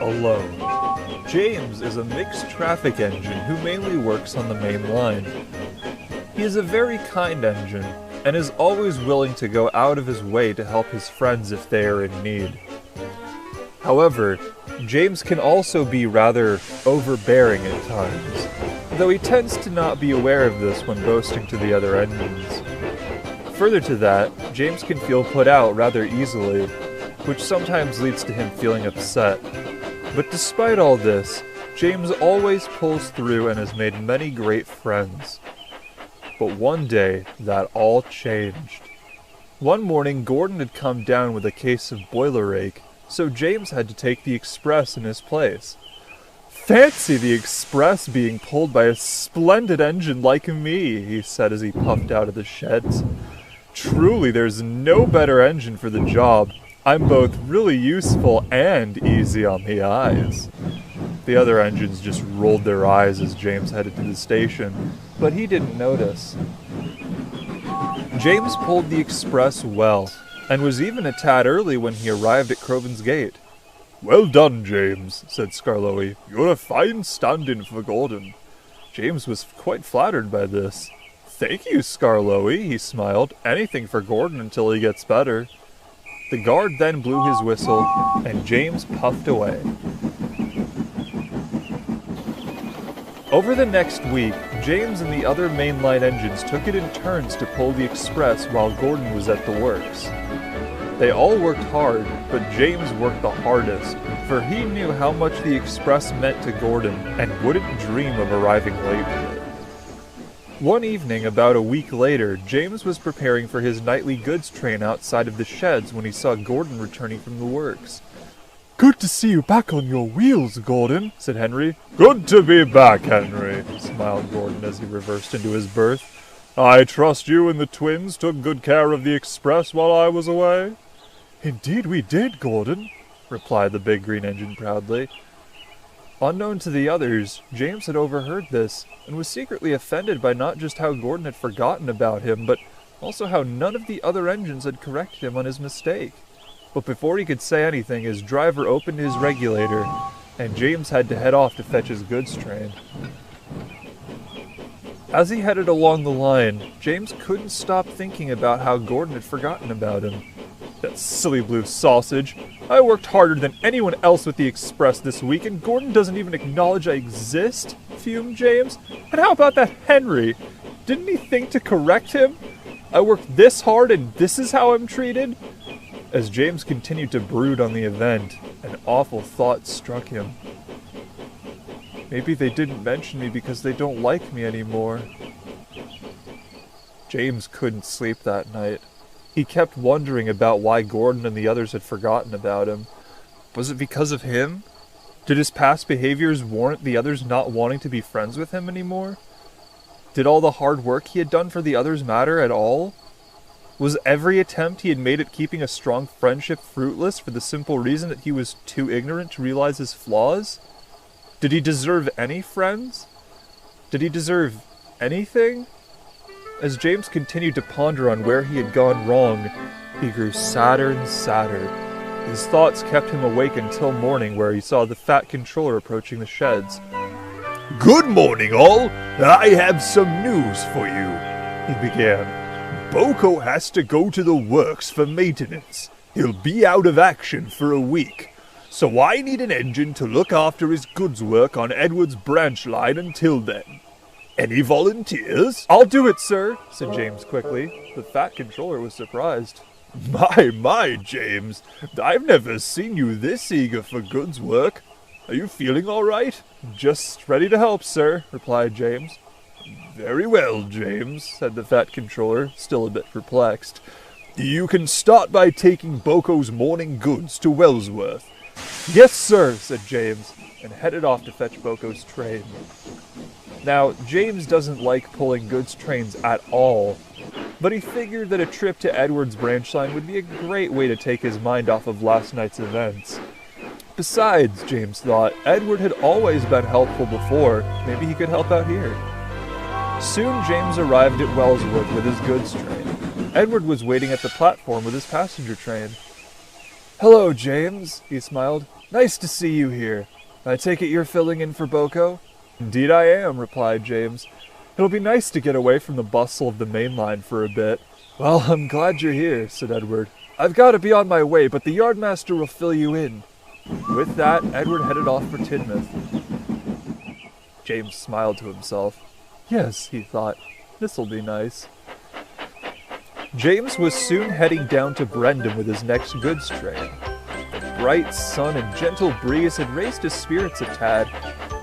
alone. James is a mixed traffic engine who mainly works on the main line. He is a very kind engine, and is always willing to go out of his way to help his friends if they are in need. However, James can also be rather overbearing at times, though he tends to not be aware of this when boasting to the other engines. Further to that, James can feel put out rather easily, which sometimes leads to him feeling upset. But despite all this, James always pulls through and has made many great friends. But one day, that all changed. One morning, Gordon had come down with a case of boiler ache, so James had to take the express in his place. "Fancy the express being pulled by a splendid engine like me," he said as he puffed out of the sheds. "Truly, there's no better engine for the job. I'm both really useful and easy on the eyes." The other engines just rolled their eyes as James headed to the station, but he didn't notice. James pulled the express well, and was even a tad early when he arrived at Crovan's gate. "Well done, James," said Skarloey. "You're a fine stand-in for Gordon." James was quite flattered by this. "Thank you, Skarloey," he smiled. "Anything for Gordon until he gets better." The guard then blew his whistle, and James puffed away. Over the next week, James and the other mainline engines took it in turns to pull the express while Gordon was at the works. They all worked hard, but James worked the hardest, for he knew how much the express meant to Gordon and wouldn't dream of arriving late with it. One evening, about a week later, James was preparing for his nightly goods train outside of the sheds when he saw Gordon returning from the works. "Good to see you back on your wheels, Gordon," said Henry. "Good to be back, Henry," smiled Gordon as he reversed into his berth. "I trust you and the twins took good care of the express while I was away?" "Indeed we did, Gordon," replied the big green engine proudly. Unknown to the others, James had overheard this, and was secretly offended by not just how Gordon had forgotten about him, but also how none of the other engines had corrected him on his mistake. But before he could say anything, his driver opened his regulator, and James had to head off to fetch his goods train. As he headed along the line, James couldn't stop thinking about how Gordon had forgotten about him. "That silly blue sausage! I worked harder than anyone else with the express this week, and Gordon doesn't even acknowledge I exist," fumed James. "And how about that Henry? Didn't he think to correct him? I worked this hard and this is how I'm treated?" As James continued to brood on the event, an awful thought struck him. Maybe they didn't mention me because they don't like me anymore. James couldn't sleep that night. He kept wondering about why Gordon and the others had forgotten about him. Was it because of him? Did his past behaviors warrant the others not wanting to be friends with him anymore? Did all the hard work he had done for the others matter at all? Was every attempt he had made at keeping a strong friendship fruitless for the simple reason that he was too ignorant to realize his flaws? Did he deserve any friends? Did he deserve anything? As James continued to ponder on where he had gone wrong, he grew sadder and sadder. His thoughts kept him awake until morning, where he saw the fat controller approaching the sheds. "Good morning, all. I have some news for you," he began. "Boko has to go to the works for maintenance. He'll be out of action for a week. So I need an engine to look after his goods work on Edward's branch line until then. Any volunteers?" "I'll do it, sir," said James quickly. The fat controller was surprised. My, James. I've never seen you this eager for goods work. Are you feeling all right?" "Just ready to help, sir," replied James. "Very well, James," said the fat controller, still a bit perplexed. "You can start by taking Boko's morning goods to Wellsworth." "Yes, sir," said James, and headed off to fetch Boko's train. Now, James doesn't like pulling goods trains at all, but he figured that a trip to Edward's branch line would be a great way to take his mind off of last night's events. Besides, James thought, Edward had always been helpful before. Maybe he could help out here. Soon James arrived at Wellsworth with his goods train. Edward was waiting at the platform with his passenger train. "Hello, James," he smiled. "Nice to see you here. I take it you're filling in for Boko?" "Indeed I am," replied James. "It'll be nice to get away from the bustle of the main line for a bit." "Well, I'm glad you're here," said Edward. "I've got to be on my way, but the yardmaster will fill you in." With that, Edward headed off for Tidmouth. James smiled to himself. Yes, he thought, this'll be nice. James was soon heading down to Brendan with his next goods train. The bright sun and gentle breeze had raised his spirits a tad,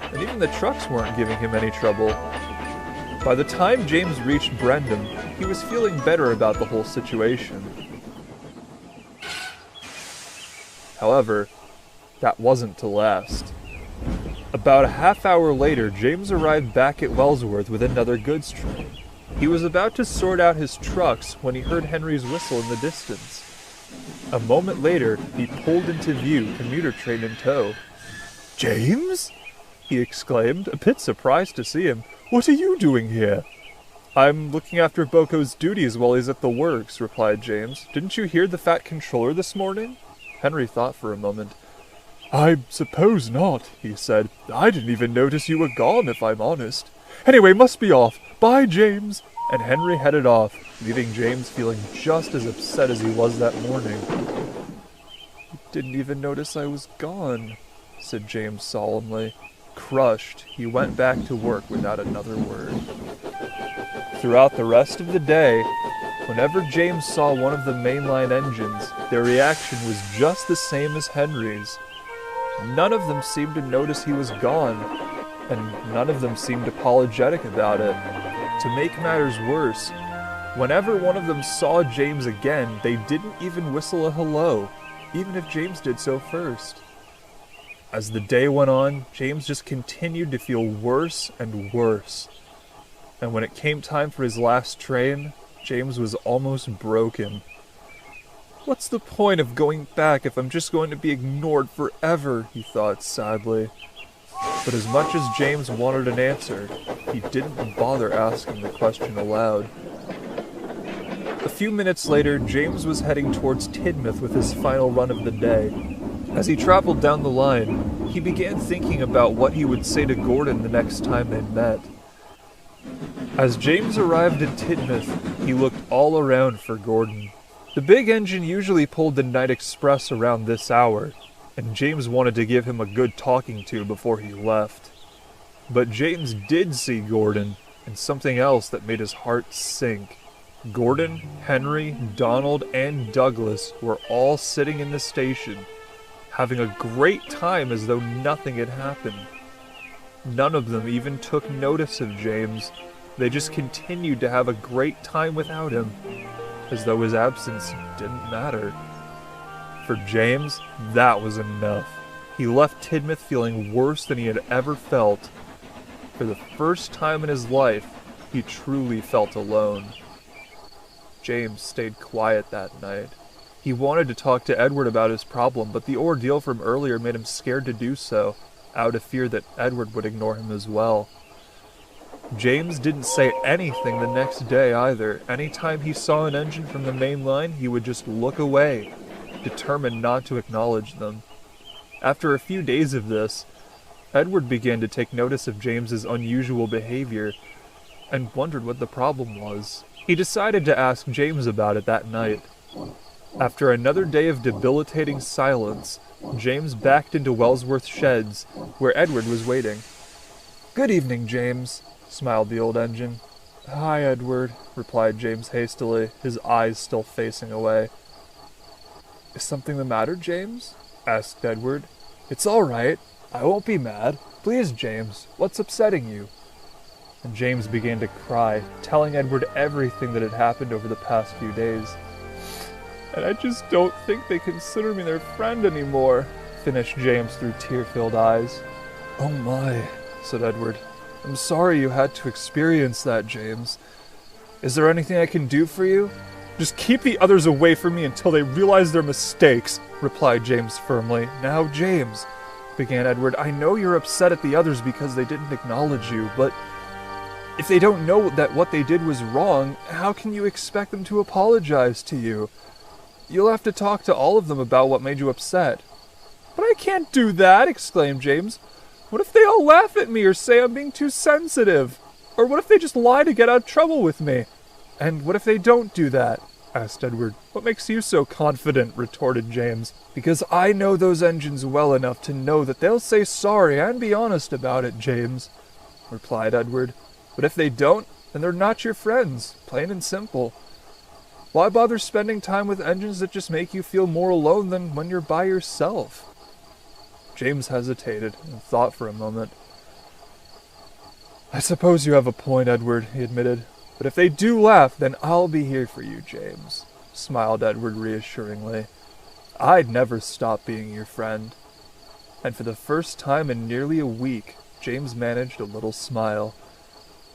and even the trucks weren't giving him any trouble. By the time James reached Brendan, he was feeling better about the whole situation. However, that wasn't to last. About a half hour later, James arrived back at Wellsworth with another goods train. He was about to sort out his trucks when he heard Henry's whistle in the distance. A moment later, he pulled into view, commuter train in tow. "James?" he exclaimed, a bit surprised to see him. "What are you doing here?" "I'm looking after Boko's duties while he's at the works," replied James. "Didn't you hear the fat controller this morning?" Henry thought for a moment. "I suppose not," he said. "I didn't even notice you were gone, if I'm honest. Anyway, must be off. Bye, James." And Henry headed off, leaving James feeling just as upset as he was that morning. "You didn't even notice I was gone," said James solemnly. Crushed, he went back to work without another word. Throughout the rest of the day, whenever James saw one of the mainline engines, their reaction was just the same as Henry's. None of them seemed to notice he was gone, and none of them seemed apologetic about it. To make matters worse, whenever one of them saw James again, they didn't even whistle a hello, even if James did so first. As the day went on, James just continued to feel worse and worse. And when it came time for his last train, James was almost broken. "What's the point of going back if I'm just going to be ignored forever?" he thought sadly. But as much as James wanted an answer, he didn't bother asking the question aloud. A few minutes later, James was heading towards Tidmouth with his final run of the day. As he traveled down the line, he began thinking about what he would say to Gordon the next time they met. As James arrived in Tidmouth, he looked all around for Gordon. The big engine usually pulled the night express around this hour, and James wanted to give him a good talking to before he left. But James did see Gordon, and something else that made his heart sink. Gordon, Henry, Donald, and Douglas were all sitting in the station, having a great time as though nothing had happened. None of them even took notice of James. They just continued to have a great time without him, as though his absence didn't matter. For James, that was enough. He left Tidmouth feeling worse than he had ever felt. For the first time in his life, he truly felt alone. James stayed quiet that night. He wanted to talk to Edward about his problem, but the ordeal from earlier made him scared to do so, out of fear that Edward would ignore him as well. James didn't say anything the next day either. Anytime he saw an engine from the main line, he would just look away, determined not to acknowledge them. After a few days of this, Edward began to take notice of James's unusual behavior and wondered what the problem was. He decided to ask James about it that night. After another day of debilitating silence, James backed into Wellsworth Sheds, where Edward was waiting. "Good evening, James," smiled the old engine. "Hi, Edward," replied James hastily, his eyes still facing away. "Is something the matter, James?" asked Edward. "It's all right. I won't be mad. Please, James, what's upsetting you?" And James began to cry, telling Edward everything that had happened over the past few days. "And I just don't think they consider me their friend anymore," finished James through tear-filled eyes. "Oh my," said Edward. "I'm sorry you had to experience that, James. Is there anything I can do for you?" "Just keep the others away from me until they realize their mistakes," replied James firmly. "Now, James," began Edward, "I know you're upset at the others because they didn't acknowledge you, but if they don't know that what they did was wrong, how can you expect them to apologize to you? You'll have to talk to all of them about what made you upset. But I can't do that, exclaimed James. What if they all laugh at me or say I'm being too sensitive? Or what if they just lie to get out of trouble with me? And what if they don't do that? Asked Edward. What makes you so confident? Retorted James. Because I know those engines well enough to know that they'll say sorry and be honest about it, James, replied Edward. But if they don't, then they're not your friends, plain and simple. Why bother spending time with engines that just make you feel more alone than when you're by yourself? James hesitated and thought for a moment. I suppose you have a point, Edward, he admitted. But if they do laugh, then I'll be here for you, James, smiled Edward reassuringly. I'd never stop being your friend. And for the first time in nearly a week, James managed a little smile.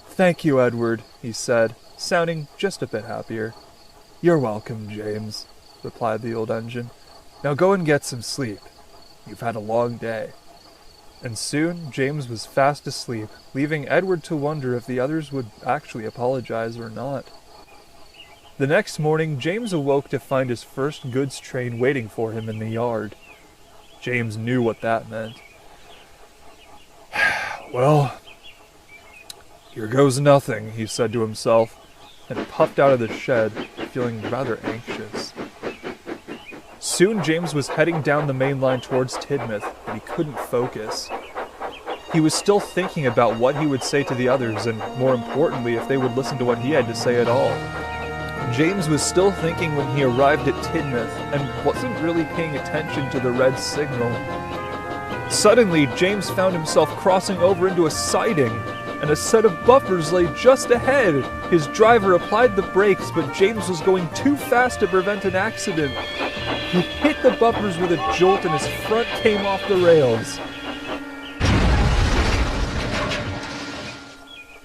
Thank you, Edward, he said, sounding just a bit happier. You're welcome, James, replied the old engine. Now go and get some sleep. You've had a long day. And soon James was fast asleep, leaving Edward to wonder if the others would actually apologize or not. The next morning, James awoke to find his first goods train waiting for him in the yard. James knew what that meant. Well, here goes nothing, he said to himself, and puffed out of the shed, feeling rather anxious. Soon James was heading down the main line towards Tidmouth, but he couldn't focus. He was still thinking about what he would say to the others, and more importantly, if they would listen to what he had to say at all. James was still thinking when he arrived at Tidmouth, and wasn't really paying attention to the red signal. Suddenly, James found himself crossing over into a siding, and a set of buffers lay just ahead. His driver applied the brakes, but James was going too fast to prevent an accident. He hit the bumpers with a jolt and his front came off the rails.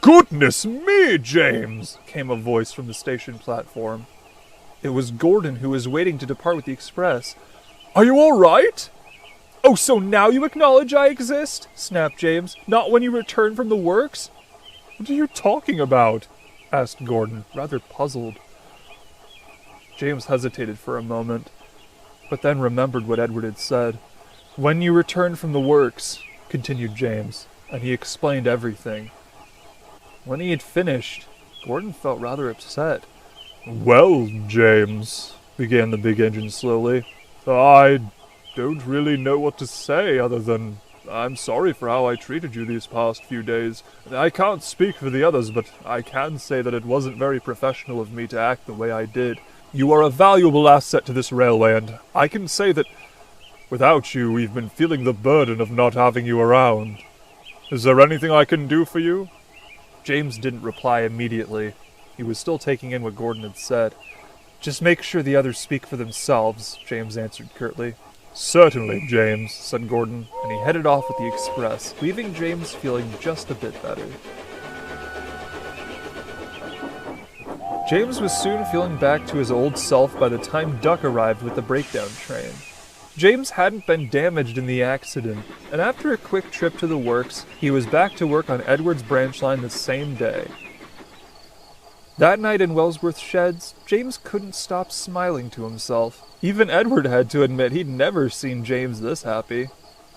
Goodness me, James, came a voice from the station platform. It was Gordon, who was waiting to depart with the express. Are you all right? Oh, so now you acknowledge I exist? Snapped James. Not when you return from the works? What are you talking about? Asked Gordon, rather puzzled. James hesitated for a moment, but then remembered what Edward had said. When you return from the works, continued James, and he explained everything. When he had finished, Gordon felt rather upset. Well, James, began the big engine slowly, I don't really know what to say other than I'm sorry for how I treated you these past few days. I can't speak for the others, but I can say that it wasn't very professional of me to act the way I did. You are a valuable asset to this railway, and I can say that without you, we've been feeling the burden of not having you around. Is there anything I can do for you? James didn't reply immediately. He was still taking in what Gordon had said. Just make sure the others speak for themselves, James answered curtly. Certainly, James, said Gordon, and he headed off with the express, leaving James feeling just a bit better. James was soon feeling back to his old self by the time Duck arrived with the breakdown train. James hadn't been damaged in the accident, and after a quick trip to the works, he was back to work on Edward's branch line the same day. That night in Wellsworth's sheds, James couldn't stop smiling to himself. Even Edward had to admit he'd never seen James this happy.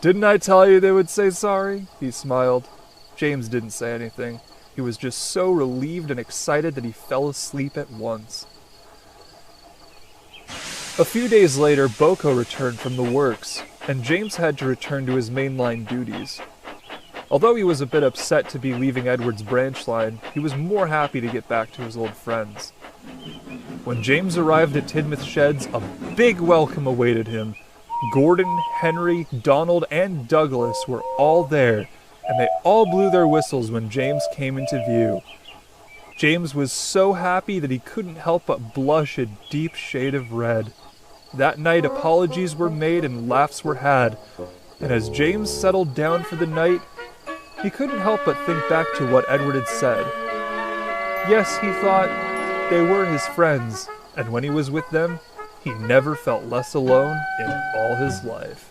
Didn't I tell you they would say sorry? He smiled. James didn't say anything. He was just so relieved and excited that he fell asleep at once. A few days later, Boko returned from the works, and James had to return to his mainline duties. Although he was a bit upset to be leaving Edward's branch line, he was more happy to get back to his old friends. When James arrived at Tidmouth Sheds, a big welcome awaited him. Gordon, Henry, Donald, and Douglas were all there, and they all blew their whistles when James came into view. James was so happy that he couldn't help but blush a deep shade of red. That night, apologies were made and laughs were had, and as James settled down for the night, he couldn't help but think back to what Edward had said. Yes, he thought, they were his friends, and when he was with them, he never felt less alone in all his life.